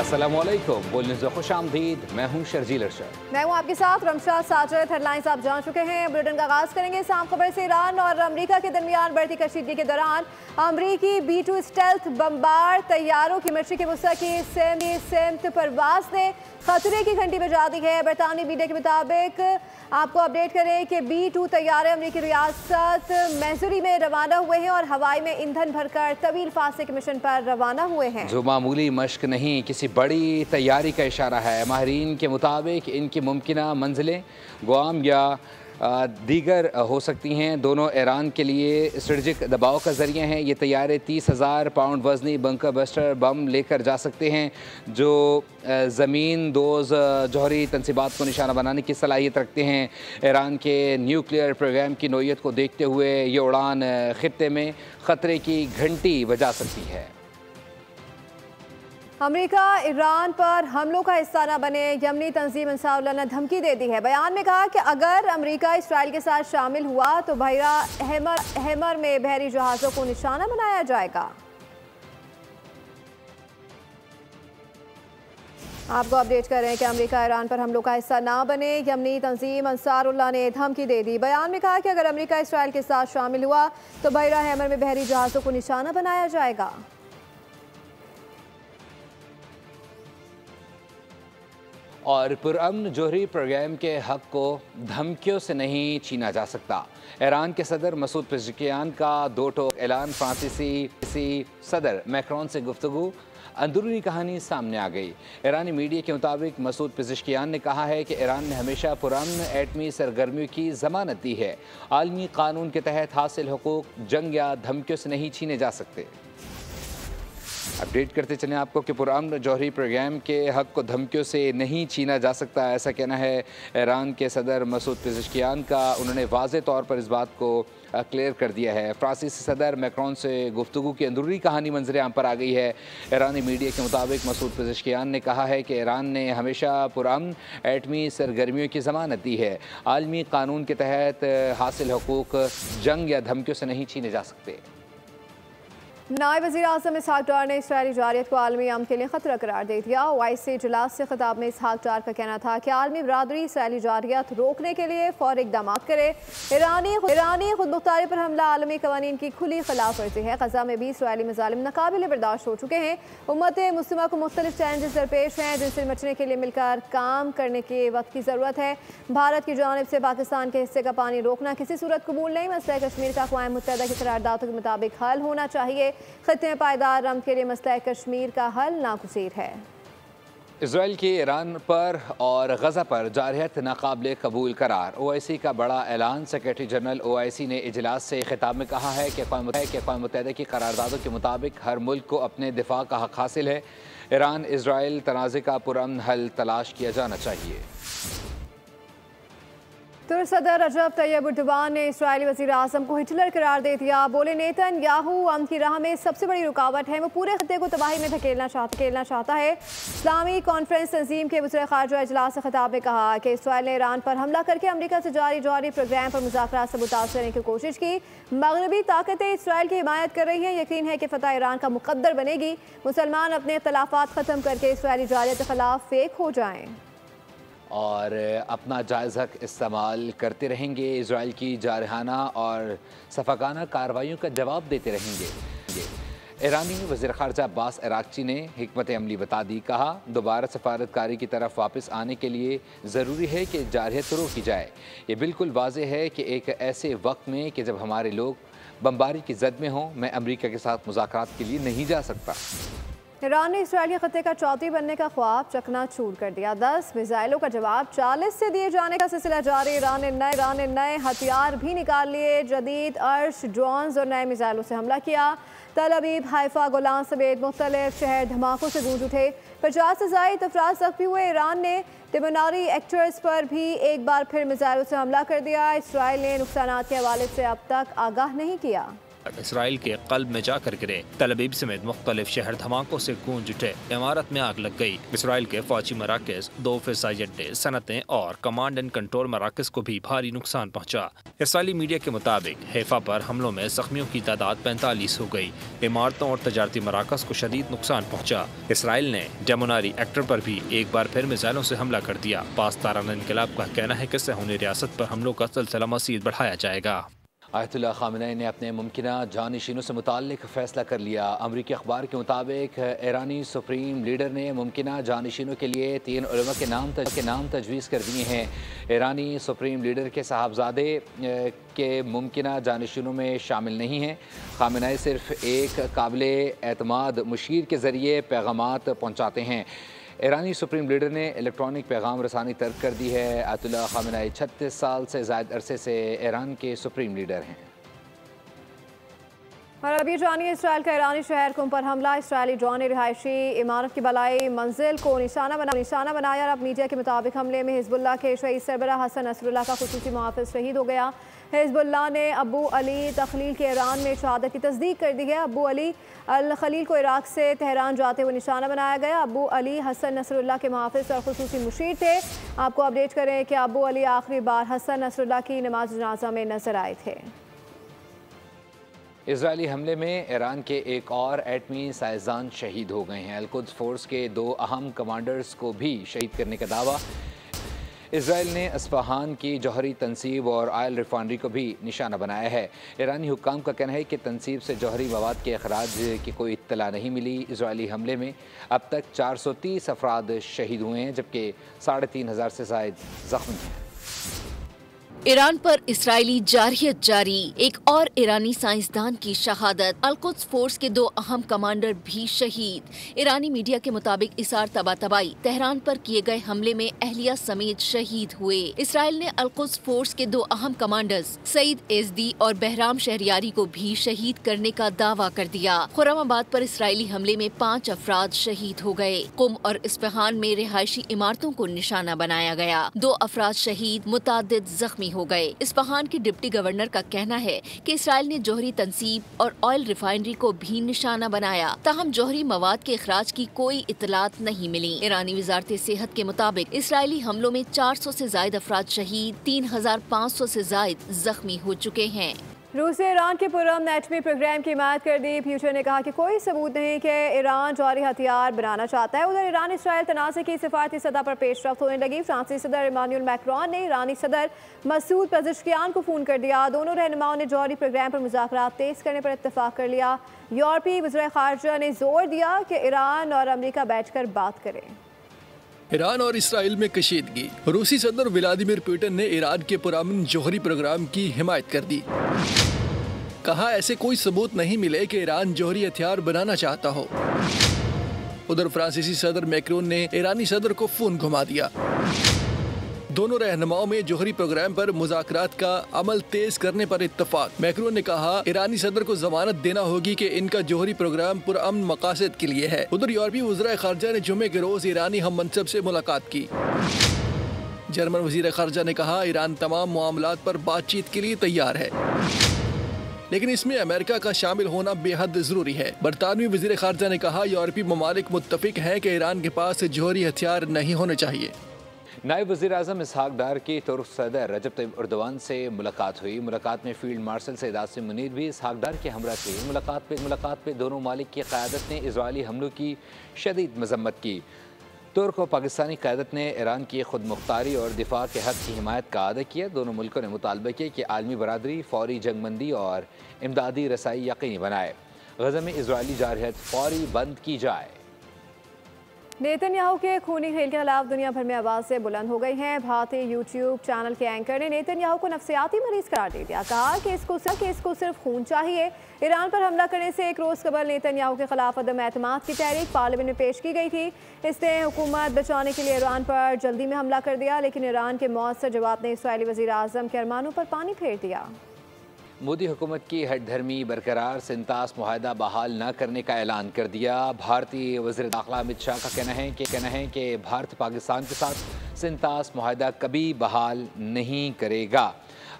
अस्सलामुअलैकुम, bull news में खुशामदीद। मैं हूं शर्जील अरशद। मैं हूं आपके साथ रमशा साजिद। हेडलाइंस आप जान चुके हैं। बुलेटिन का आगाज करेंगे इस आम खबर से। ईरान और अमेरिका के दरमियान बढ़ती कशीदगी के दौरान अमरीकी B-2 स्टेल्थ बमबार तैयारों की मशरिकी वुस्ता की सिमत परवाज ने खतरे की घंटी बजा दी है। बरतानवी मीडिया के मुताबिक आपको अपडेट करें कि B-2 तैयारे अमरीकी रियासत मैसूरी में रवाना हुए हैं और हवाई में ईंधन भरकर तवील फासले के मिशन पर रवाना हुए हैं। जो मामूली मश्क नहीं, किसी बड़ी तैयारी का इशारा है। माहिरीन के मुताबिक इनकी मुमकिना मंजिलें गुआम या दीगर हो सकती हैं। दोनों ईरान के लिए स्ट्रेटजिक दबाव का जरिया हैं। ये तैयारे 30,000 पाउंड वजनी बंकर बस्टर बम लेकर जा सकते हैं जो ज़मीन दोज जौहरी तनसीबात को निशाना बनाने की सलाहियत रखते हैं। ईरान के न्यूक्लियर प्रोग्राम की नौइयत को देखते हुए ये उड़ान खित्ते में ख़तरे की घंटी बजा सकती है। अमेरिका ईरान पर हमलों का हिस्सा न बने, यमनी तंजीम अंसारुल्लाह ने धमकी दे दी है। बयान में कहा कि अगर अमेरिका इसराइल के साथ शामिल हुआ तो बहरा अहमर में बहरी जहाज़ों को निशाना बनाया जाएगा। आपको अपडेट कर रहे हैं कि अमेरिका ईरान पर हमलों का हिस्सा ना बने, यमनी तंजीम अंसारुल्लाह ने धमकी दे दी। बयान में कहा कि अगर अमेरिका इसराइल के साथ शामिल हुआ तो बहरा अहमर में बहरी जहाज़ों को निशाना बनाया जाएगा। और पुरअमन जोहरी प्रोग्राम के हक़ को धमकियों से नहीं छीना जा सकता। ईरान के सदर मसूद पेज़ेश्कियान का दो टोक ऐलान। फ्रांसीसी सदर मैक्रोन से गुफ्तगू। अंदरूनी कहानी सामने आ गई। ईरानी मीडिया के मुताबिक मसूद पेज़ेश्कियान ने कहा है कि ईरान ने हमेशा पुरअमन एटमी सरगर्मियों की ज़मानत दी है। आलमी कानून के तहत हासिल हुकूक जंग या धमकियों से नहीं छीने जा सकते। अपडेट करते चलें आपको कि पुरअमन जौहरी प्रोग्राम के हक़ को धमकियों से नहीं छीना जा सकता, ऐसा कहना है ईरान के सदर मसूद पेज़ेश्कियान का। उन्होंने वाज़े तौर पर इस बात को क्लियर कर दिया है। फ्रांसीसी सदर मैक्रोन से गुफ्तगू की अंदरूनी कहानी मंजर आम पर आ गई है। ईरानी मीडिया के मुताबिक मसूद पेज़ेश्कियान ने कहा है कि ईरान ने हमेशा पुरअमन एटमी सरगर्मियों की ज़मानत दी है। आलमी कानून के तहत हासिल हुकूक जंग या धमकियों से नहीं छीने जा सकते। नायब वज़ीर आज़म इसहाक डार ने इसराइली जारियत को आलमी अमन के लिए ख़तरा करार दे दिया। OIC इजलास से खिताब में इसहाक डार का कहना था कि आलमी बरादरी इसराइली जारियत रोकने के लिए फ़ौरी इक़दाम करे। ईरानी खुदमुख्तारी पर हमला आलमी कवानीन की खुली खिलाफ वर्जी है। ग़ज़ा में भी इसराइली मज़ालिम नाकाबिल बर्दाश्त हो चुके हैं। उम्मत मुस्लिमा को मुख्तलिफ चैलेंजेस दरपेश हैं जिनसे निपटने के लिए मिलकर काम करने के वक्त की ज़रूरत है। भारत की जानिब से पाकिस्तान के हिस्से का पानी रोकना किसी सूरत कबूल नहीं। मसला कश्मीर का अक़वाम मुत्तहिदा की करारदादों के मुताबिक हल होना चाहिए। खित्ते में पायदार अमन के लिए मसला कश्मीर का हल नागुज़ीर है। इसराइल की ईरान पर और गज़ा पर जारहियत नाकाबिल कबूल करार। OIC का बड़ा ऐलान। सेक्रेटरी जनरल OIC ने इजलास से खिताब में कहा है कि अक़वाम मुत्तहिदा की करारदादों के मुताबिक हर मुल्क को अपने दिफा का हक़ हासिल है। ईरान इसराइल तनाज़े का पुरअमन हल तलाश किया जाना चाहिए। तुर्क सदर रजब तैयब एर्दोगान ने इसराइली वज़ीर आज़म को हिटलर करार दे दिया। बोले नेतन्याहू अमन की राह में सबसे बड़ी रुकावट है, वो पूरे खत्ते को तबाही में धकेलना चाहता है। इस्लामी कॉन्फ्रेंस तंजीम के वज़ीर ख़ारजा इजलास से खिताब में कहा कि इसराइल ने ईरान पर हमला करके अमरीका से जारी जौहरी प्रोग्राम पर मुज़ाकरात से मुतासर करने की कोशिश की। मगरबी ताकतें इसराइल की हिमायत कर रही हैं। यकीन है कि फ़तह ईरान का मुक़द्दर बनेगी। मुसलमान अपने इख्तलाफात ख़त्म करके इसराइली जारियत के ख़िलाफ़ फेक हो जाएँ और अपना जायज़ हक़ इस्तेमाल करते रहेंगे। इजराइल की जारहाना और सफ़ाकाना कार्रवाइयों का जवाब देते रहेंगे। ईरानी वज़ीर ख़ारजा अब्बास अराग़ची ने हिकमत अमली बता दी। कहा, दोबारा सफारतकारी की तरफ वापस आने के लिए ज़रूरी है कि जारहियत रोकी जाए। ये बिल्कुल वाज़ेह है कि एक ऐसे वक्त में कि जब हमारे लोग बमबारी की जद में हों, मैं अमरीका के साथ मुज़ाकरात के लिए नहीं जा सकता। ईरान ने इसराइली खत्ते का चौथी बनने का ख्वाब चकनाचूर कर दिया। 10 मिसाइलों का जवाब 40 से दिए जाने का सिलसिला जारी। ईरान ने नए हथियार भी निकाल लिए। जदीद अर्श ड्रोन्स और नए मिसाइलों से हमला किया। तल अवीब, हाइफा, गोलान समेत मुख्तलिफ शहर धमाकों से गूंज उठे। 50 से ज़ायद अफराद ज़ख्मी हुए। ईरान ने तिमनारी एक्टर्स पर भी एक बार फिर मिसाइलों से हमला कर दिया। इसराइल ने नुकसानात के हवाले से अब तक आगाह नहीं किया। इसराइल के कल्ब में जाकर गिरे। तल अवीव समेत मुख्तलिफ शहर धमाकों से गूंज उठे। इमारत में आग लग गई। इसराइल के फौजी मराकज, 2 फिजाई अड्डे, सनतें और कमांड एंड कंट्रोल मराकज को भी भारी नुकसान पहुंचा। इसराइली मीडिया के मुताबिक हैफा पर हमलों में जख्मियों की तादाद 45 हो गई। इमारतों और तजारती मराकज को शदीद नुकसान पहुंचा। इसराइल ने डेमोनारी एक्टर पर भी एक बार फिर मिसाइलों से हमला कर दिया। पासदाराना इनकलाब का कहना है कि सहूनी रियासत पर हमलों का सिलसिला मज़ीद बढ़ाया जाएगा। आयतुल्लाह ख़ामेनी ने अपने मुमकिना जानशीनों से मुताल्लिक़ फ़ैसला कर लिया। अमरीकी अखबार के मुताबिक ईरानी सुप्रीम लीडर ने मुमकिना जानशीनों के लिए 3 उलमा के नाम तजवीज़ कर दिए हैं। ईरानी सुप्रीम लीडर के साहबजादे के मुमकिना जानशीनों में शामिल नहीं हैं। ख़ामेनी सिर्फ एक काबिल एतमाद मुशीर के ज़रिए पैगामात पहुँचाते हैं। ईरानी सुप्रीम लीडर ने इलेक्ट्रॉनिक पैगाम रसानी तर्क कर दी है। आयतुल्लाह ख़ामेनी 36 साल से ज़ायद अरसे से ईरान के सुप्रीम लीडर हैं। और अभी जानिए इसराइल का ईरानी शहर कुम पर हमला। इसराइली ड्रोन ने रिहायशी इमारत की बलाई मंजिल को निशाना बनाया। और अब मीडिया के मुताबिक हमले में हिजबुल्लाह के शहीद सरबराह हसन नसरुल्लाह का खुसूसी मुहाफ़िज़ शहीद हो गया। हिजबुल्लाह ने अबू अली तखलील के ईरान में शहादत की तस्दीक कर दी है। अबू अली अल खलील को इराक से तेहरान जाते हुए निशाना बनाया गया। अबू अली हसन नसरुल्लाह के मुहाफ़िज़ और खुसूसी मुशीर थे। आपको अपडेट करें कि अबू अली आखिरी बार हसन नसरुल्लाह की नमाज जनाजा में नजर आए थे। इजरायली हमले में ईरान के एक और एटमी साइंसदान शहीद हो गए हैं। अल-कुद्स फोर्स के 2 अहम कमांडर्स को भी शहीद करने का दावा। इजराइल ने अस्फहान की जौहरी तनसीब और आयल रिफाइनरी को भी निशाना बनाया है। ईरानी हुक्काम का कहना है कि तनसीब से जौहरी मवाद के अखराज की कोई इत्तला नहीं मिली। इजरायली हमले में अब तक 430 अफराद शहीद हुए हैं, जबकि 3500 से ज़ायद ज़ख्मी हैं। ईरान पर इसराइली जारहियत जारी। एक और ईरानी साइंसदान की शहादत। अल-कुद्स फोर्स के 2 अहम कमांडर भी शहीद। ईरानी मीडिया के मुताबिक इसार तबातबाई तेहरान पर किए गए हमले में अहलिया समेत शहीद हुए। इसराइल ने अल-कुद्स फोर्स के 2 अहम कमांडर्स सईद एजदी और बहराम शहरियारी को भी शहीद करने का दावा कर दिया। खुर्रमाबाद पर इसराइली हमले में 5 अफराद शहीद हो गए। कुम और इस्फहान में रिहायशी इमारतों को निशाना बनाया गया। 2 अफराद शहीद, मुतादिद जख्मी हो गए। इस्फहान के डिप्टी गवर्नर का कहना है कि इसराइल ने जौहरी तनसीब और ऑयल रिफाइनरी को भी निशाना बनाया, ताहम जौहरी मवाद के अखराज की कोई इतलात नहीं मिली। ईरानी वजारत सेहत के मुताबिक इसराइली हमलों में 400 से ज्यादा अफराद शहीद, 3500 से ज्यादा जख्मी हो चुके हैं। रूस ने ईरान के पुरअमन एटमी प्रोग्राम की हिमायत कर दी। फ्यूचर ने कहा कि कोई सबूत नहीं कि ईरान जौहरी हथियार बनाना चाहता है। उधर ईरान इसराइल तनाज़े की सिफारती सतह पर पेशरफ्त होने लगी। फ्रांसीसी सदर इमानुएल मैक्रोन ने ईरानी सदर मसूद पेज़ेश्कियान को फ़ोन कर दिया। दोनों रहनुमाओं ने जौहरी प्रोग्राम पर मुज़ाकरात तेज़ करने पर इत्तफाक कर लिया। यूरोपीय वज़ीर ख़ारिजा ने जोर दिया कि ईरान और अमरीका बैठकर बात करें। ईरान और इसराइल में कशीदगी। रूसी सदर व्लादिमीर पुतिन ने ईरान के पुरअमन जौहरी प्रोग्राम की हिमायत कर दी। कहा ऐसे कोई सबूत नहीं मिले कि ईरान जौहरी हथियार बनाना चाहता हो। उधर फ्रांसीसी सदर मैक्रोन ने ईरानी सदर को फोन घुमा दिया। दोनों रहनुमाओं में जौहरी प्रोग्राम पर मुज़ाकरात का अमल तेज करने पर इत्तफाक। मैक्रोन ने कहा ईरानी सदर को जमानत देना होगी कि इनका जौहरी प्रोग्राम पुरअमन मकासद के लिए है। उधर यूरोपीय वज़ीर ख़ारिजा ने जुमे के रोज ईरानी हम मनसब से मुलाकात की। जर्मन वज़ीर ख़ारिजा ने कहा ईरान तमाम मामलात पर बातचीत के लिए तैयार है, लेकिन इसमें अमेरिका का शामिल होना बेहद जरूरी है। बरतानवी वज़ीर ख़ारिजा ने कहा यूरोपीय ममालिक मुत्तफिक हैं कि ईरान के पास जौहरी हथियार नहीं होने चाहिए। नायब वज़ीर आज़म इसहाक डार की तुर्क सदर रजब तैयब एर्दोगान से मुलाकात हुई। मुलाकात में फील्ड मार्शल सैयद आसिम मुनीर भी इसहाक डार के हमरा थे। मुलाकात पे दोनों मालिक की क़यादत ने इजरायली हमलों की शदीद मजम्मत की। तुर्क और पाकिस्तानी क़यादत ने ईरान की खुद मुख्तारी और दिफा के हक़ की हिमायत का अदा किया। दोनों मुल्कों ने मुतालबा किया कि आलमी बरादरी फौरी जंगबंदी और इमदादी रसाई यकीनी बनाए। गज़ा में इजरायली जारहियत फौरी बंद की जाए। नेतन्याहू के खूनी खेल के खिलाफ दुनिया भर में आवाज़ें बुलंद हो गई हैं। भारतीय यूट्यूब चैनल के एंकर ने नेतन्याहू को नफ्सियाती मरीज करार दे दिया। कहा कि इसको सिर्फ खून चाहिए। ईरान पर हमला करने से एक रोज़ कबल नेतन्याहू के खिलाफ अदम एतमाद की तहरीक पार्लियामेंट में पेश की गई थी। इसने हुकूमत बचाने के लिए ईरान पर जल्दी में हमला कर दिया, लेकिन ईरान के मौसर जवाब ने इसराइली वज़ीर आज़म के अरमानों पर पानी फेर दिया। मोदी हुकूमत की हट धर्मी बरकरार, सिंतास मुआहदा बहाल न करने का ऐलान कर दिया। भारतीय वज़ीर दाखिला अमित शाह का कहना है कि भारत पाकिस्तान के साथ सिंतास मुआहदा कभी बहाल नहीं करेगा।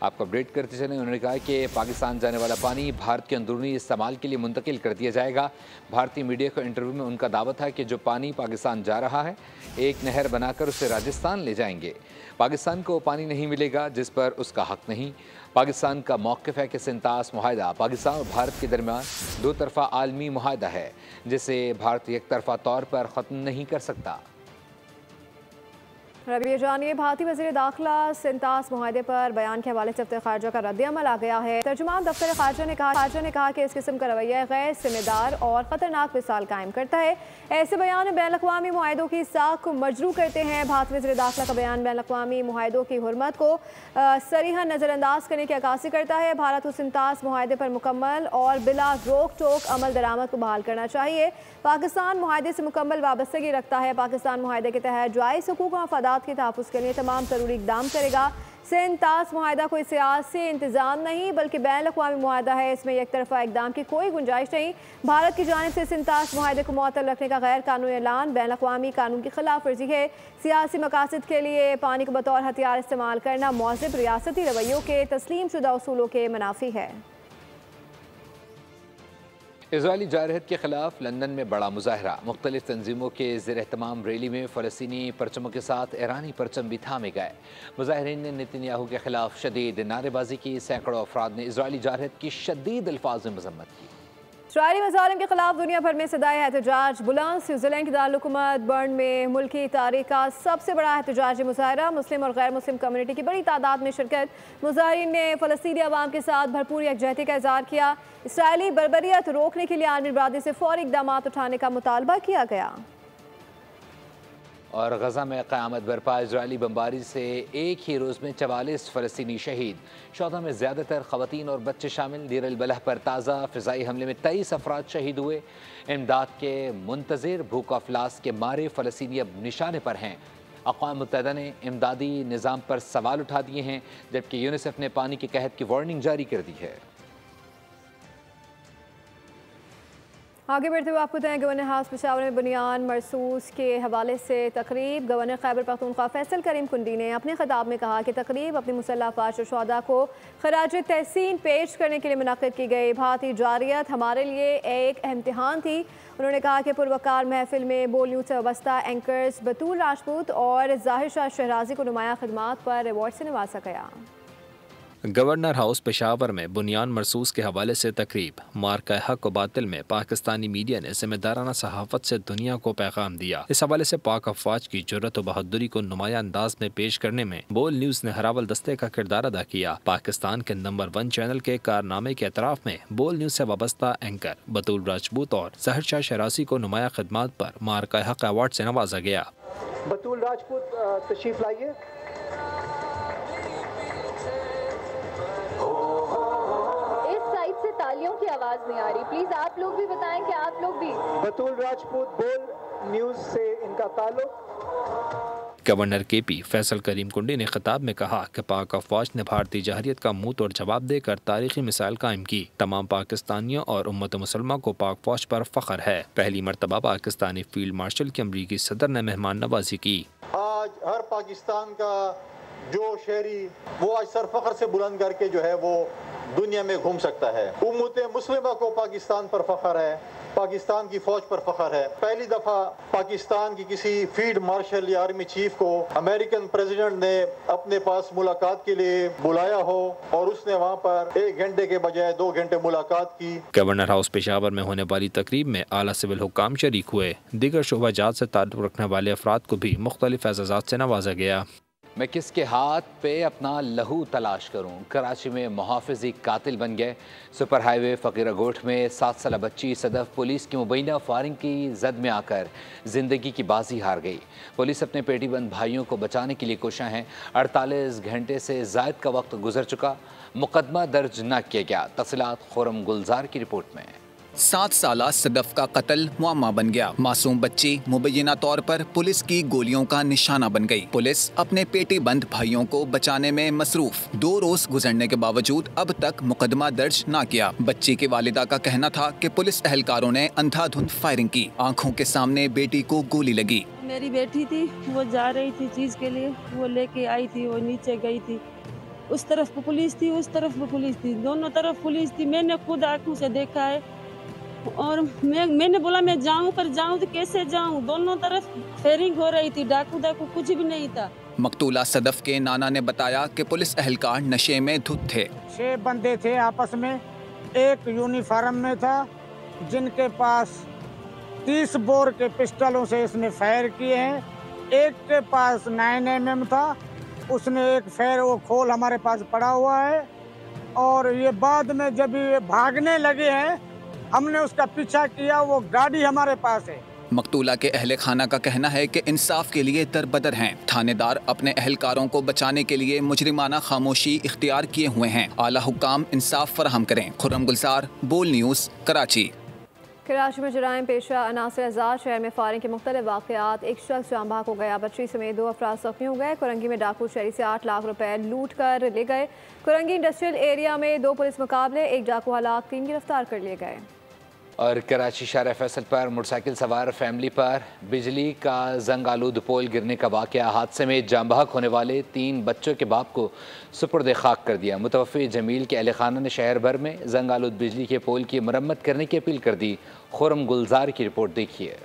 आपको अपडेट करते चलें, उन्होंने कहा कि पाकिस्तान जाने वाला पानी भारत के अंदरूनी इस्तेमाल के लिए मुंतकिल कर दिया जाएगा। भारतीय मीडिया को इंटरव्यू में उनका दावा था कि जो पानी पाकिस्तान जा रहा है एक नहर बनाकर उसे राजस्थान ले जाएंगे। पाकिस्तान को पानी नहीं मिलेगा जिस पर उसका हक नहीं। पाकिस्तान का मौक़िफ़ है कि सिंतास मुआहदा पाकिस्तान और भारत के दरमियान दो तरफ़ा आलमी मुआहदा है जिसे भारत एक तरफ़ा तौर पर ख़त्म नहीं कर सकता। रबी जानिए, भारतीय वज़ीर दाखिला सिंतास मुआहदे पर बयान के हवाले से दफ्तर ख़ारजा का रद्द-ए-अमल आ गया है। तर्जुमान दफ्तर ख़ारजा ने कहा कि इस किस्म का रवैया गैर ज़िम्मेदार और ख़तरनाक मिसाल कायम करता है। ऐसे बयान बैनुल-अक़वामी मुआहदों की साख को मजरू करते हैं। भारतीय वज़ीर दाखिला का बयान बैनुल-अक़वामी मुआहदों की हुर्मत को सरीहन नज़रअंदाज करने की अक्कासी करता है। भारत को सिंतास मुआहदे पर मुकम्मल और बिला रोक टोक अमल दरामद को बहाल करना चाहिए। पाकिस्तान मुआहदे से मुकम्मल वाबस्तगी रखता है। पाकिस्तान मुआहदे के तहत जायज़ हुकूक और मफादात के तहफ़्फ़ुज़ के लिए तमाम ज़रूरी इक़दाम करेगा। सिंतास मुआहदा कोई सियासी इंतज़ाम नहीं बल्कि बैनुल-अक़वामी मुआहदा है। इसमें एक तरफ़ा इक़दाम की कोई गुंजाइश नहीं। भारत की जानिब से सिंतास मुआहदे को मुअत्तल रखने का गैर कानूनी ऐलान बैनुल-अक़वामी कानून की खिलाफ वर्जी है। सियासी मकासद के लिए पानी को बतौर हथियार इस्तेमाल करना मौज़िब रियासती रवैयों के तस्लीम शुदा उसूलों के मुनाफी है। इजरायली जारहत के खिलाफ लंदन में बड़ा मुजाहरा। मुख्तलिफ तंजीमों के ज़ेर एहतमाम रैली में फ़लस्तीनी परचमों के साथ ईरानी परचम भी थामे गए। मुजाहिरीन ने नेतन्याहू के खिलाफ शदीद नारेबाजी की। सैकड़ों अफराद ने इजरायली जारहत की शदीद अल्फाज में मजम्मत की। इसराइली मज़ालिम के खिलाफ दुनिया भर में सदाए एहतजाज बुलंद। स्विट्ज़रलैंड की दारुल-हुकूमत बर्न में मुल्की तारीख का सबसे बड़ा एहतजाजी मुजाहरा। मुस्लिम और गैर मुस्लिम कम्युनिटी की बड़ी तादाद में शिरकत। मुजाहिरीन ने फ़लस्तीनी अवाम के साथ भरपूर यकजहती का इज़हार किया। इसराइली बर्बरियत रोकने के लिए आलमी बरादरी से फौरी इक़दाम उठाने का मुतालबा किया गया। और गज़ा में क़यामत बरपा। इजरायली बमबारी से एक ही रोज़ में 44 फ़लस्तीनी शहीद। शोधा में ज़्यादातर ख़वातीन और बच्चे शामिल। दीर अल बलह पर ताज़ा फ़िज़ाई हमले में 23 अफराद शहीद हुए। इमदाद के मुंतज़िर भूख अफलास के मारे फ़लस्तीनी अब निशाने पर हैं। अक़वाम मुत्तहिदा ने इमदादी निज़ाम पर सवाल उठा दिए हैं जबकि यूनिसेफ ने पानी के कहत की वार्निंग जारी कर दी है। आगे बढ़ते हुए आपको बताएं, गवर्नर हाउस पेशावर में बुनियान मरसूस के हवाले से तकरीब। गवर्नर खैबर पख्तूनख्वा फैसल करीम कुंडी ने अपने खिताब में कहा कि तकरीब अपनी मुसल्लह अफ़वाज और शुहदा को खराज तहसीन पेश करने के लिए मुनक़्क़िद की गई। भारतीय जारियत हमारे लिए एक इम्तिहान थी। उन्होंने कहा कि पुरवकार महफिल में बोल न्यूज़ से वाबस्ता एंकर्स बतूल राजपूत और ज़ाहिर शाह शहराजी को नुमाया खिदमात पर अवार्ड से नवाजा गया। गवर्नर हाउस पेशावर में बुनियान मरसूस के हवाले से तकरीब। मार्का हक व बातिल में पाकिस्तानी मीडिया ने जिम्मेदाराना सहाफ़त से दुनिया को पैगाम दिया। इस हवाले से पाक अफवाज की जुर्रत व बहादुरी को नुमाया अंदाज में पेश करने में बोल न्यूज़ ने हरावल दस्ते का किरदार अदा किया। पाकिस्तान के नंबर 1 चैनल के कारनामे के एतराफ़ में बोल न्यूज़ से वाबस्ता एंकर बतूल राजपूत और ज़ाहिर शाह शहराजी को नुमाया खिदमात पर मार्का हक अवार्ड से नवाजा गया। बतूल राजपूत तशरीफ लाइए। तालियों की आवाज नहीं आ रही, प्लीज आप लोग भी बताएं कि आप लोग भी। बतूल राजपूत बोल न्यूज़ से इनका ताल्लुक। गवर्नर KP फैसल करीम कुंडी ने खिताब में कहा कि पाक अफवाज ने भारतीय जाहिरियत का मुंह तोड़ जवाब देकर तारीखी मिसाल कायम की। तमाम पाकिस्तानियों और उम्मत मुसलमान को पाक फौज पर फख्र है। पहली मरतबा पाकिस्तानी फील्ड मार्शल की अमरीकी सदर ने मेहमान नवाजी की। आज हर पाकिस्तान का जो शहरी वो आज सर फख्र से बुलंद करके जो है वो दुनिया में घूम सकता है। उम्मत मुस्लिमा को पाकिस्तान पर फख्र है, पाकिस्तान की फौज पर फख्र है। पहली दफा पाकिस्तान की किसी फील्ड मार्शल या आर्मी चीफ को अमेरिकन प्रेसिडेंट ने अपने पास मुलाकात के लिए बुलाया हो और उसने वहां पर 1 घंटे के बजाय 2 घंटे मुलाकात की। गवर्नर हाउस पेशावर में होने वाली तकरीब में आला सिविल हुक्काम शरीक हुए। दीगर शोबाजात से ताल्लुक रखने वाले अफराद को भी मुख्तलिफ एजाज़ात से नवाजा गया। मैं किसके हाथ पे अपना लहू तलाश करूं। कराची में मुहाफ़िज़ी कातिल बन गए। सुपर हाईवे फ़कीरा गोठ में 7 साल बच्ची सदफ पुलिस की मुबैना फायरिंग की जद में आकर ज़िंदगी की बाजी हार गई। पुलिस अपने पेटीबंद भाइयों को बचाने के लिए कोशिश है। 48 घंटे से ज़ायद का वक्त गुजर चुका, मुकदमा दर्ज न किया गया। तफसीलात खुरम गुलजार की रिपोर्ट में। 7 साला सदफ का कत्ल मुअम्मा बन गया। मासूम बच्ची मुबैना तौर पर पुलिस की गोलियों का निशाना बन गई। पुलिस अपने पेटी बंद भाइयों को बचाने में मसरूफ। 2 रोज गुजरने के बावजूद अब तक मुकदमा दर्ज न किया। बच्ची के वालिदा का कहना था कि पुलिस एहलकारों ने अंधाधुंध फायरिंग की। आंखों के सामने बेटी को गोली लगी। मेरी बेटी थी, वो जा रही थी चीज के लिए, वो लेके आई थी, वो नीचे गई थी, उस तरफ पुलिस थी, उस तरफ पुलिस थी, दोनों तरफ पुलिस थी। मैंने खुद आंखों से देखा है और मैंने बोला मैं जाऊं, पर जाऊं तो कैसे जाऊं? दोनों तरफ फायरिंग हो रही थी, डाकू कुछ भी नहीं था। मकतूला सदफ के नाना ने बताया कि पुलिस एहलकार नशे में धुत थे। 6 बंदे थे आपस में, एक यूनिफॉर्म में था, जिनके पास 30 बोर के पिस्टलों से इसने फायर किए हैं। एक के पास 9mm था, उसने एक फायर वो खोल हमारे पास पड़ा हुआ है। और ये बाद में जब ये भागने लगे हैं, हमने उसका पीछा किया, वो गाड़ी हमारे पास है। मकतूला के अहले खाना का कहना है कि इंसाफ के लिए दरबदर हैं। थानेदार अपने अहलकारों को बचाने के लिए मुजरिमाना खामोशी इख्तियार किए हुए हैं। आला हुक्काम इंसाफ फराहम करें। खुर्रम गुलजार, बोल न्यूज़, कराची। कराची में जराइम पेशा अनासर आजाद शहर में फायरिंग के मुख्तलिफ वाक़यात। एक शख्स जाँ बहक हो गया, बच्ची समेत 2 अफराद ज़ख्मी हो गए। कुरंगी में डाकू शहरी से 8 लाख रुपए लूट कर ले गए। कुरंगी इंडस्ट्रियल एरिया में 2 पुलिस मुकाबले, 1 डाकू हलाक, 3 गिरफ्तार कर लिए गए। और कराची शहर फैसल पर मोटरसाइकिल सवार फैमिली पर बिजली का जंग आलूद पोल गिरने का वाक़या। हादसे में जाँ बहक होने वाले 3 बच्चों के बाप को सुपुर्द खाक कर दिया। मुतवफ़ी जमील के अहले खाना ने शहर भर में जंग आलूद बिजली के पोल की मरम्मत करने की अपील कर दी। खुर्रम गुलजार की रिपोर्ट देखिए।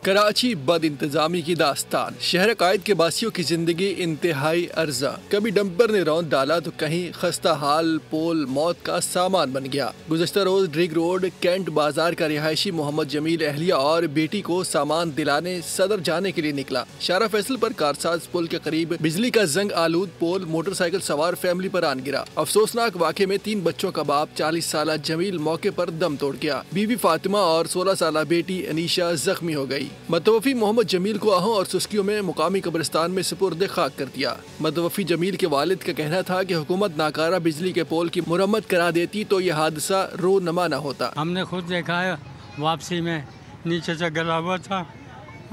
कराची बद इंतजामी की दास्तान। शहर कायद के बासियों की जिंदगी इंतहाई अर्जा। कभी डंपर ने रौंद डाला तो कहीं खस्ता हाल पोल मौत का सामान बन गया। गुज़श्ता रोज ड्रिग रोड कैंट बाजार का रिहायशी मोहम्मद जमील अहलिया और बेटी को सामान दिलाने सदर जाने के लिए निकला। शारा फैसल पर कारसाज पुल के करीब बिजली का जंग आलूद पोल मोटरसाइकिल सवार फैमिली पर आन गिरा। अफसोसनाक वाक़े में 3 बच्चों का बाप 40 साल जमील मौके पर दम तोड़ गया। बीवी फातिमा और 16 साल बेटी अनीशा जख्मी हो गई। मतवफ़ी मोहम्मद जमील को आहों और सुस्कियों में मुकामी कब्रिस्तान में सुपुर्द खाक कर दिया। मतवफ़ी जमील के वालिद का कहना था कि हुकूमत नाकारा बिजली के पोल की मुरम्मत करा देती तो यह हादसा रोनमा न होता। हमने खुद देखा है, वापसी में नीचे से गिरा हुआ था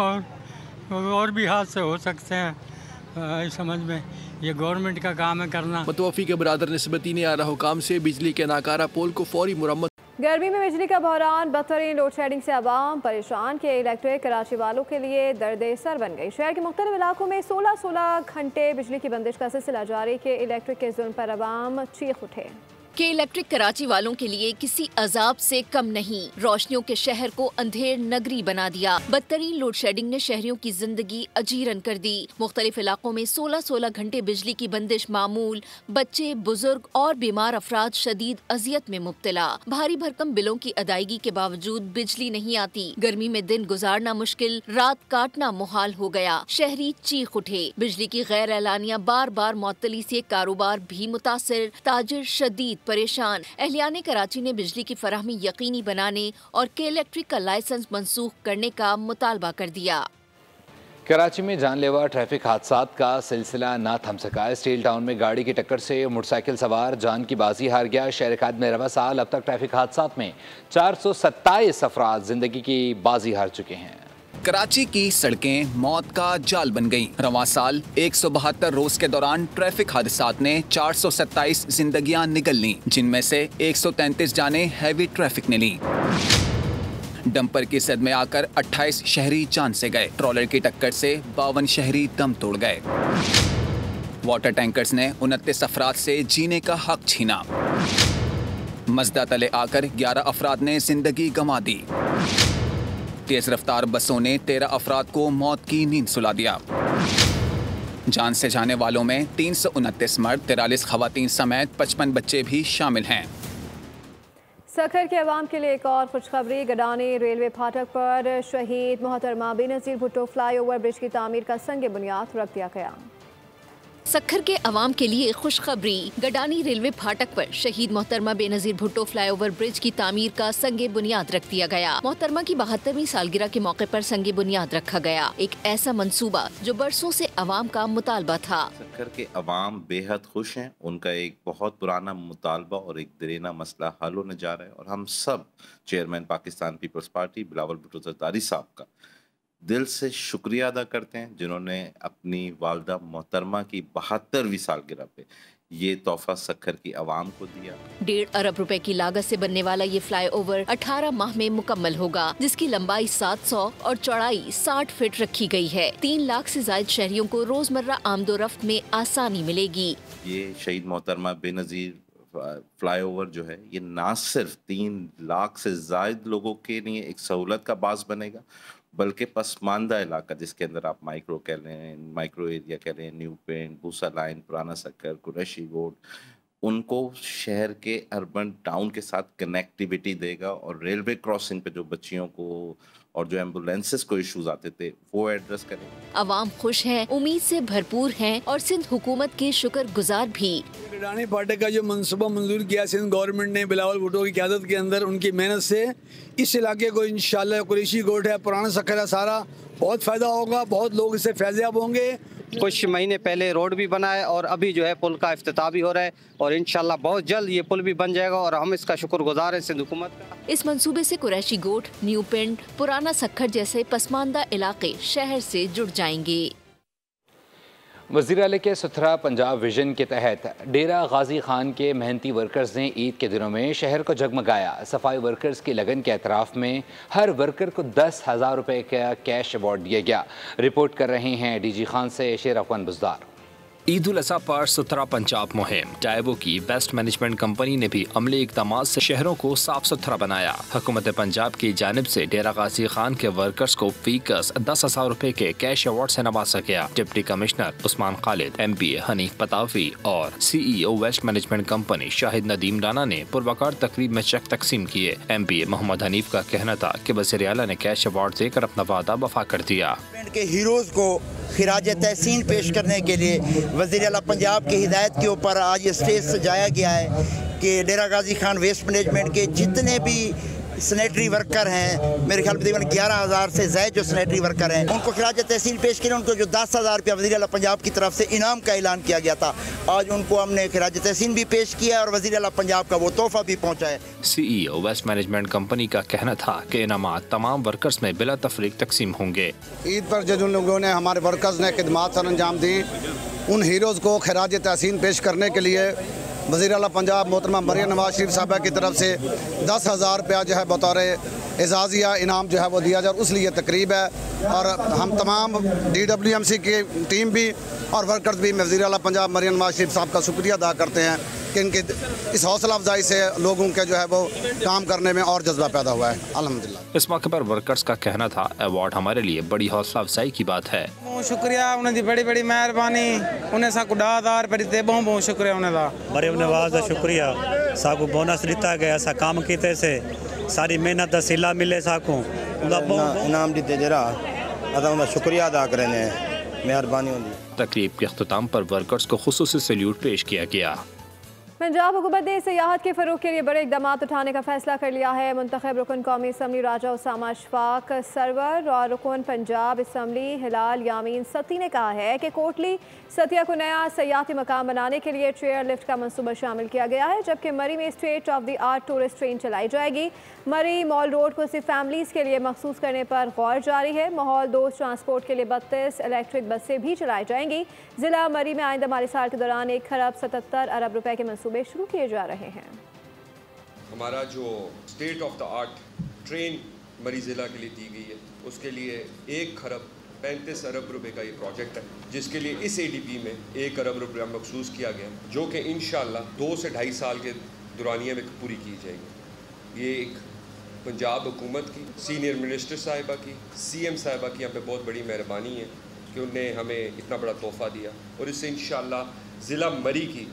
और भी हादसे हो सकते हैं। समझ में ये गवर्नमेंट का काम है करना। मतवफ़ी के बरादर निस्बती ने आला हुकाम से बिजली के नाकारा पोल को फौरी मुरम्मत। गर्मी में बिजली का बहरान, बदतरीन लोड शेडिंग से आवाम परेशान के इलेक्ट्रिक कराची वालों के लिए दर्द सर बन गई। शहर के मुख्तलिफ इलाकों में 16 घंटे बिजली की बंदिश का सिलसिला जारी के इलेक्ट्रिक के जुल्म पर आवाम चीख उठे। कि इलेक्ट्रिक कराची वालों के लिए किसी अजाब से कम नहीं। रोशनियों के शहर को अंधेर नगरी बना दिया। बदतरीन लोड शेडिंग ने शहरियों की जिंदगी अजीरन कर दी। मुख्तलिफ इलाकों में 16 घंटे बिजली की बंदिश मामूल। बच्चे, बुजुर्ग और बीमार अफराद शदीद अजियत में मुब्तला। भारी भरकम बिलों की अदायगी के बावजूद बिजली नहीं आती। गर्मी में दिन गुजारना मुश्किल, रात काटना मुहाल हो गया। शहरी चीख उठे। बिजली की गैर एलानिया बार बार मुअत्तली से कारोबार भी मुतासिर, ताजिर शदीद परेशान। एहलियाने कराची ने बिजली की फराहमी यकीनी बनाने और के इलेक्ट्रिक का लाइसेंस मनसूख करने का मुतालबा कर दिया। कराची में जानलेवा ट्रैफिक हादसात का सिलसिला ना थम सका। स्टील टाउन में गाड़ी की टक्कर से मोटरसाइकिल सवार जान की बाजी हार गया। शहर कायद में रवा साल अब तक ट्रैफिक हादसात में 427 अफराद जिंदगी की बाजी हार चुके हैं। कराची की सड़कें मौत का जाल बन गईं। रवां साल 172 रोज के दौरान ट्रैफिक हादसात ने 427 जिंदगियां निगल लीं, जिनमें से 133 जानें हैवी ट्रैफिक ने लीं। डंपर की सद में आकर 28 शहरी जान से गए। ट्रॉलर की टक्कर से 52 शहरी दम तोड़ गए। वाटर टैंकर्स ने 29 अफराद से जीने का हक छीना। मजदा तले आकर 11 अफराद ने जिंदगी गंवा दी। तेज रफ्तार बसों ने 13 अफराद को मौत की नींद सुला दिया। जान से जाने वालों में 329 मर्द, 43 खवातीन समेत 55 बच्चे भी शामिल हैं। सखर के अवाम के लिए एक और खुशखबरी। गडानी रेलवे फाटक पर शहीद मोहतरमा बेनज़ीर भुट्टो फ्लाईओवर ब्रिज की तामीर का संग बुनियाद रख दिया गया। सखर के अवाम के लिए खुशखबरी। गडानी रेलवे फाटक पर शहीद मोहतरमा बेनज़ीर भुट्टो फ्लाईओवर ब्रिज की तामीर का संगे बुनियाद रख दिया गया। मोहतरमा की 72वीं सालगिरह के मौके पर संगे बुनियाद रखा गया। एक ऐसा मंसूबा जो बरसों से अवाम का मुतालबा था। सखर के अवाम बेहद खुश हैं। उनका एक बहुत पुराना मुतालबा और एक दरीना मसला हल होने जा रहा है और हम सब चेयरमैन पाकिस्तान पीपल्स पार्टी बिलावल भुट्टो ज़रदारी साहब का दिल से शुक्रिया अदा करते हैं, जिन्होंने अपनी वालदा मोहतरमा की 72वीं सालगिरह पे ये तोहफा सक्खर की आवाम को दिया। 1.5 अरब रुपए की लागत से बनने वाला ये फ्लाईओवर 18 माह में मुकम्मल होगा, जिसकी लंबाई 700 और चौड़ाई 60 फीट रखी गई है। 3 लाख से ज्यादा शहरियों को रोजमर्रा आमदोरफ्त में आसानी मिलेगी। ये शहीद मोहतरमा बेनज़ीर फ्लाईओवर जो है, ये ना सिर्फ 3 लाख से ज्यादा लोगों के लिए एक सहूलत का बास बनेगा, बल्कि पसमानदा इलाका जिसके अंदर आप माइक्रो कह लें, माइक्रो एरिया कह लें, न्यू पेंट, भूसा लाइन, पुराना सक्कर, कुरैशी रोड, उनको शहर के अर्बन टाउन के साथ कनेक्टिविटी देगा और रेलवे क्रॉसिंग पे जो बच्चियों को और जो एम्बुलेंसेस को इश्यूज आते थे वो एड्रेस करेंगे। अवाम खुश हैं, उम्मीद से भरपूर हैं और सिंध हुकूमत के शुक्रगुजार भी। रानी पार्टी का जो मनसूबा मंजूर किया सिंध गवर्नमेंट ने बिलावल भुट्टो की क़यादत के अंदर, उनकी मेहनत से इस इलाके को इंशाल्लाह कुरैशी गोट है, पुराना सक्कर है, सारा बहुत फ़ायदा होगा, बहुत लोग इससे फैज़याब होंगे। कुछ महीने पहले रोड भी बना है और अभी जो है पुल का इफ्तिताह भी हो रहा है और इंशाल्लाह बहुत जल्द ये पुल भी बन जाएगा और हम इसका शुक्रगुजार हैं सिंध हुकूमत का। इस मंसूबे से कुरैशी गोट, न्यू पिंड, पुराना सक्खर जैसे पसमानदा इलाके शहर से जुड़ जाएंगे। वज़ीर आला के सुथरा पंजाब विजन के तहत डेरा गाजी खान के मेहनती वर्कर्स ने ईद के दिनों में शहर को जगमगाया। सफाई वर्कर्स की लगन के एतराफ़ में हर वर्कर को 10,000 रुपये का कैश अवार्ड दिया गया। रिपोर्ट कर रहे हैं DG खान से शेर अफगान बुज़दार। ईद उल अज़हा पर सुथरा पंजाब मुहिम टाइबो की बेस्ट मैनेजमेंट कंपनी ने भी अमली इक़दामात से शहरों को साफ सुथरा बनाया। हुकूमत पंजाब की जानिब से डेरा गाजी खान के वर्कर्स को फीकस 10,000 रुपए के कैश अवार्ड से नवाजा गया। Deputy commissioner Usman Khalid, MPA Hanif Patavi और CEO waste management company Shahid Nadeem Rana ने पुरवकार तकरीब में चेक तकसीम किए। MPA मोहम्मद हनीफ का कहना था कि वज़ीर आला ने कैश अवार्ड देकर अपना वादा वफा कर दिया। के हीरोज को खिराज तहसीन पेश करने के लिए वज़ीर आला पंजाब की हिदायत के ऊपर आज ये स्टेज सजाया गया है कि डेरा गाजी खान वेस्ट मैनेजमेंट के जितने भी सैनिटरी वर्कर हैं, मेरे ख्याल में तकरीबन 11,000 से ज़ायद जो सैनिटरी वर्कर हैं, उनको खिराज तहसीन पेश किया। उनको जो 10,000 रुपया वज़ीर आला पंजाब की तरफ से इनाम का ऐलान किया गया था, आज उनको हमने खिराज तहसीन भी पेश किया और वज़ीर आला पंजाब का वो तोहफा भी पहुँचा है। CEO वेस्ट मैनेजमेंट कंपनी का कहना था कि इनामात तमाम वर्कर्स में बिला तफरीक तकसीम होंगे। ईद पर जिन लोगों ने, हमारे वर्कर्स ने खिदमात सर अंजाम दी, उन हीरोज़ को खिराज तहसीन पेश करने के लिए वज़ीर आला पंजाब मोहतरमा मरियम नवाज शरीफ साहबा की तरफ से 10,000 रुपया जो है बतौर एजाज़िया इनाम जो है वो दिया जाए, उसलिए तकरीब है। और हम तमाम DWMC की टीम भी और वर्कर्स भी वज़ीर आला पंजाब मरियम नवाज शरीफ साहब का शुक्रिया अदा करते हैं कि इनके इस हौसला अफजाई से लोगों के जो है वो काम करने में और जज्बा पैदा हुआ है। अल्हम्दुलिल्लाह। इस मौके पर वर्कर्स का कहना था अवार्ड हमारे लिए बड़ी हौसला अफजाई की बात है। शुक्रिया उन्हें बड़ी बड़ी मेहरबानी, उन्हें साकू डादार पर बहुत बहुत शुक्रिया उन्हें दा मरियम नवाज का शुक्रिया। साकू बोनस दिता गया, सा काम कीते से सारी मेहनत का सिला मिले, साकू इनाम दिते जरा अदा शुक्रिया अदा करने मेहरबानी होगी। तकरीब के अख्ताम पर वर्कर्स को खुसूसी सैल्यूट पेश किया गया। पंजाब हुकूमत ने सियाहत के फ़रोग के लिए बड़े इक़दाम उठाने का फैसला कर लिया है। मुंतखब रुकन कौमी असम्बली राजा उसामा अशफाक सरवर और रुकन पंजाब असम्बली हिलाल यामीन सती ने कहा है कि कोटली सतिया को नया सयाहती मकाम बनाने के लिए चेयर लिफ्ट का मंसूबा शामिल किया गया है, जबकि मरी में state of the art tourist train चलाई जाएगी। मरी मॉल रोड को सिर्फ फैमिलीज़ के लिए मखसूस करने पर गौर जारी है। माहौल दोस्त ट्रांसपोर्ट के लिए 32 इलेक्ट्रिक बसें भी चलाई जाएंगी। ज़िला मरी में आइंदा माली साल के दौरान 1 खरब 77 अरब रुपए के मंसूबे शुरू किए जा रहे हैं। हमारा जो state of the art train मरी ज़िला के लिए दी गई है, उसके लिए 1 खरब 35 अरब रुपए का ये प्रोजेक्ट है, जिसके लिए इस ADP में 1 अरब रुपया मखसूस किया गया, जो कि इंशाल्लाह 2 से 2.5 साल के दौरानिया में पूरी की जाएगी। ये एक पंजाब हुकूमत की, सीनियर मिनिस्टर साहिबा की, CM साहिबा की हम पे बहुत बड़ी मेहरबानी है कि उन्होंने हमें इतना बड़ा तोहफ़ा दिया और इससे इंशाल्लाह ज़िला मरी की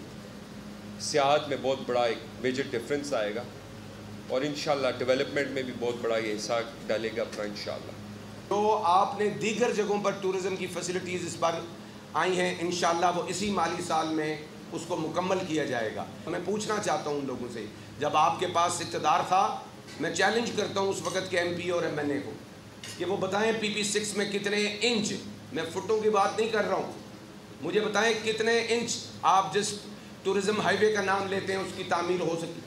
सियाहत में बहुत बड़ा एक मेजर डिफरेंस आएगा और इंशाल्लाह डेवलपमेंट में भी बहुत बड़ा ये हिस्सा डालेगा अपना इंशाल्लाह। तो आपने दीगर जगहों पर टूरिज़म की फैसिलिटीज़ इस बार आई हैं, इंशाल्लाह वो इसी माली साल में उसको मुकम्मल किया जाएगा। मैं पूछना चाहता हूँ उन लोगों से, जब आपके पास इक़्तिदार था, मैं चैलेंज करता हूँ उस वक़्त के MP और MNA को कि वो बताएं PP6 में कितने इंच, मैं फुटों की बात नहीं कर रहा हूँ, मुझे बताएं कितने इंच आप जिस टूरिज़म हाईवे का नाम लेते हैं उसकी तामीर हो सकी।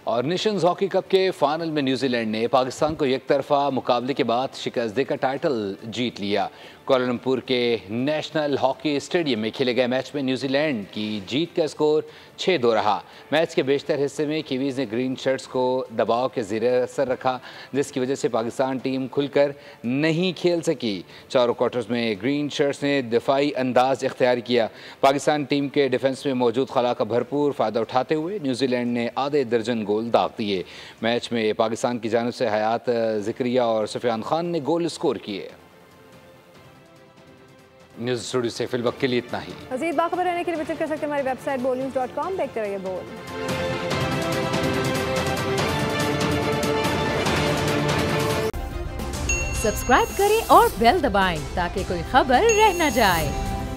और नेशंस हॉकी कप के फाइनल में न्यूजीलैंड ने पाकिस्तान को एक तरफा मुकाबले के बाद शिकस्त देकर टाइटल जीत लिया। कोलालमपुर के नेशनल हॉकी स्टेडियम में खेले गए मैच में न्यूजीलैंड की जीत का स्कोर 6-2 रहा। मैच के बेशतर हिस्से में कीवीज ने ग्रीन शर्ट्स को दबाव के ज़ेरे असर रखा, जिसकी वजह से पाकिस्तान टीम खुलकर नहीं खेल सकी। चारों क्वार्टर्स में ग्रीन शर्ट्स ने दिफाई अंदाज इख्तियार किया। पाकिस्तान टीम के डिफेंस में मौजूद खला का भरपूर फ़ायदा उठाते हुए न्यूजीलैंड ने आधे दर्जन गोल दाग दिए। मैच में पाकिस्तान की जानिब से हयात ज़िक्रिया और सुफियान खान ने गोल स्कोर किए। न्यूज़ स्टूडियो से फिल वक्त के लिए इतना ही। मज़ीद बाखबर रहने के लिए विजिट कर सकते हैं हमारी वेबसाइट bolnews.com। देखते रहिए बोल। सब्सक्राइब करें और बेल दबाएं ताकि कोई खबर रह न जाए।